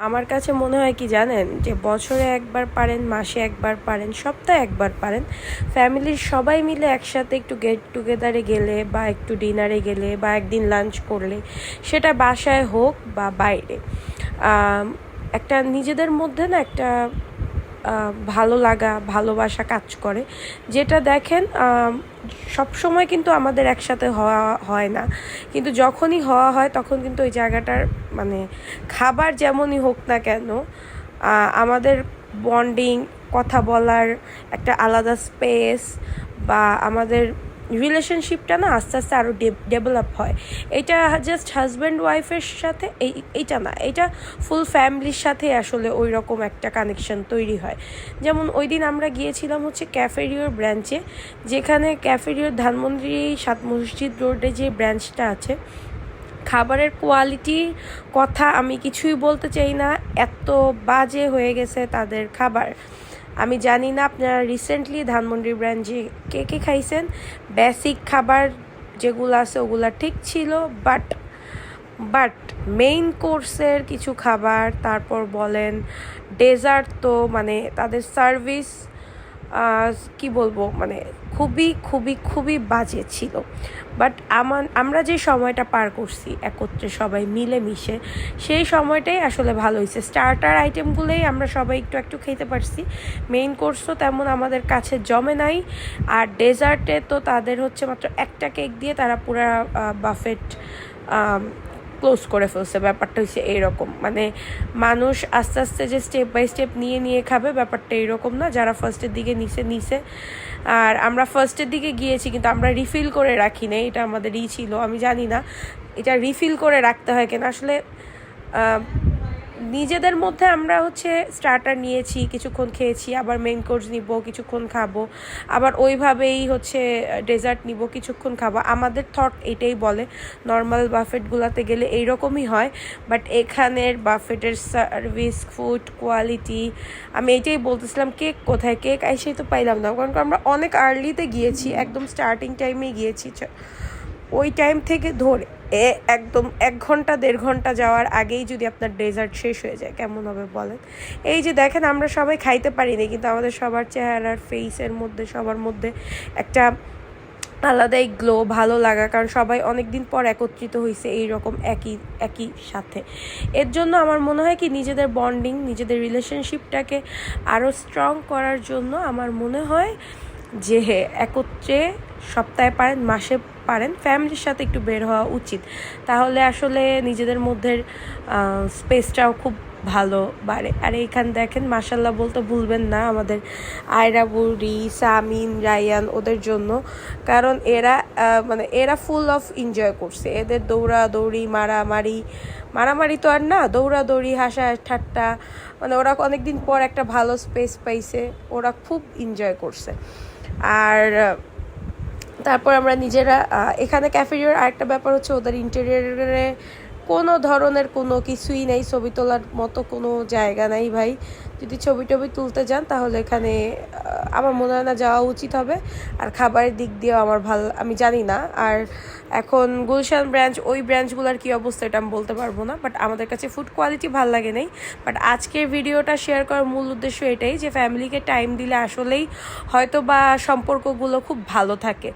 আমার কাছে মনে হয় কি জানেন, যে বছরে একবার পারেন, মাসে একবার পারেন, সপ্তাহে একবার পারেন ফ্যামিলির সবাই মিলে একসাথে একটু গেট টুগেদারে গেলে বা একটু ডিনারে গেলে বা একদিন লাঞ্চ করলে, সেটা বাসায় হোক বা বাইরে, একটা নিজেদের মধ্যে না একটা ভালো লাগা, ভালোবাসা কাজ করে। যেটা দেখেন সব সময় কিন্তু আমাদের একসাথে হওয়া হয় না, কিন্তু যখনই হওয়া হয় তখন কিন্তু ওই জায়গাটার মানে খাবার যেমনই হোক না কেন, আমাদের বন্ডিং, কথা বলার একটা আলাদা স্পেস বা আমাদের রিলেশনশিপটা না আস্তে আস্তে আরও ডেভেলপ হয়। এটা জাস্ট হাজব্যান্ড ওয়াইফের সাথে এইটা না, এটা ফুল ফ্যামিলির সাথে আসলে ওই রকম একটা কানেকশন তৈরি হয়। যেমন ওই দিন আমরা গিয়েছিলাম হচ্ছে ক্যাফেরিওর ব্রাঞ্চে, যেখানে ক্যাফেরিওর ধানমন্ডি 7 মসজিদ রোডে যে ব্রাঞ্চটা আছে, খাবারের কোয়ালিটির কথা আমি কিছুই বলতে চাই না, এত বাজে হয়ে গেছে তাদের খাবার। আমি জানি না আপনারা রিসেন্টলি ধানমন্ডির ব্রাঞ্চে কে কে খাইছেন। বেসিক খাবার যেগুলো আছে ওগুলো ঠিক ছিল, বাট মেইন কোর্সের কিছু খাবার, তারপর বলেন ডেজার্ট, তো মানে তাদের সার্ভিস কি বলবো, মানে খুবই খুবই খুবই বাজে ছিল। বাট আমরা যে সময়টা পার করছি একত্রে সবাই মিলেমিশে, সেই সময়টাই আসলে ভালো হয়েছে। স্টার্টার আইটেমগুলোই আমরা সবাই একটু একটু খেতে পারছি, মেইন কোর্স তো তেমন আমাদের কাছে জমে নাই। আর ডেজার্টে তো তাদের হচ্ছে মাত্র একটা কেক দিয়ে তারা পুরা বাফেট ক্লোজ করে ফেলছে। ব্যাপারটা হচ্ছে এইরকম, মানে মানুষ আস্তে আস্তে যে স্টেপ বাই স্টেপ নিয়ে নিয়ে খাবে, ব্যাপারটা এইরকম না। যারা ফার্স্টের দিকে নিছে, আর আমরা ফার্স্টের দিকে গিয়েছি কিন্তু আমরা রিফিল করে রাখি না, এটা আমাদেরই ছিল। আমি জানি না এটা রিফিল করে রাখতে হয় কেন আসলে। নিজেদের মধ্যে আমরা হচ্ছে স্টার্টার নিয়েছি, কিছুক্ষণ খেয়েছি, আবার মেইন কোর্স নিব, কিছুক্ষণ খাবো, আবার ওইভাবেই হচ্ছে ডেজার্ট নিব, কিছুক্ষণ খাবো। আমাদের থট এটাই বলে, নর্মাল বাফেটগুলোতে গেলে এইরকমই হয়, বাট এখানের বাফেটের সার্ভিস, ফুড কোয়ালিটি, আমি এটাই বলতেছিলাম। কেক কোথায়? কেক এসেই তো পাইলাম না, কারণ আমরা অনেক আর্লিতে গিয়েছি, একদম স্টার্টিং টাইমেই গিয়েছি। ওই টাইম থেকে ধরে একদম 1 ঘন্টা 1.5 ঘন্টা যাওয়ার আগেই যদি আপনার ডেজার্ট শেষ হয়ে যায়, কেমন হবে বলেন? এই যে দেখেন, আমরা সবাই খাইতে পারিনি, কিন্তু আমাদের সবার চেহারার ফেসের মধ্যে, সবার মধ্যে একটা আলাদাই গ্লো, ভালো লাগা, কারণ সবাই অনেক দিন পর একত্রিত হয়েছে এইরকম একই সাথে। এর জন্য আমার মনে হয় কি, নিজেদের বন্ডিং, নিজেদের রিলেশনশিপটাকে আরও স্ট্রং করার জন্য আমার মনে হয় যে একত্রে সপ্তাহে পারেন, মাসে পারেন, ফ্যামিলির সাথে একটু বের হওয়া উচিত। তাহলে আসলে নিজেদের মধ্যে স্পেসটাও খুব ভালো বাড়ে। আর এইখানে দেখেন, মাশাল্লাহ বলতে ভুলবেন না আমাদের আয়রা বুড়ি, সামিন, রায়ান, ওদের জন্য, কারণ এরা ফুল অফ এনজয় করছে। এদের দৌড়াদৌড়ি, মারামারি তো আর না, দৌড়াদৌড়ি, হাসা ঠাট্টা, মানে ওরা অনেকদিন পর একটা ভালো স্পেস পাইছে, ওরা খুব এনজয় করছে। আর তারপর আমরা নিজেরা এখানে ক্যাফেরিয়ার আরেকটা ব্যাপার হচ্ছে, ওদের ইন্টেরিয়রে কোনো ধরনের কোনো কিছুই নেই, ছবি তোলার মতো কোনো জায়গা নাই ভাই। যদি ছবি টবি তুলতে যান তাহলে এখানে আমার মনে হয় না যাওয়া উচিত হবে। আর খাবারের দিক দিয়েও আমি জানি না। আর এখন গুলশান ব্রাঞ্চ, ওই ব্রাঞ্চগুলোর কী অবস্থা এটা আমি বলতে পারবো না, বাট আমাদের কাছে ফুড কোয়ালিটি ভালো লাগে নাই। বাট আজকের ভিডিওটা শেয়ার করার মূল উদ্দেশ্য এটাই, যে ফ্যামিলিকে টাইম দিলে আসলেই হয়তো বা সম্পর্কগুলো খুব ভালো থাকে।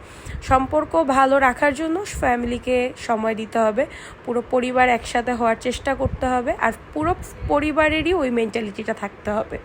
সম্পর্ক ভালো রাখার জন্য ফ্যামিলিকে সময় দিতে হবে, পুরো পরিবার একসাথে হওয়ার চেষ্টা করতে হবে, আর পুরো পরিবারেরই ওই মেন্টালিটিটা থাকতে হবে।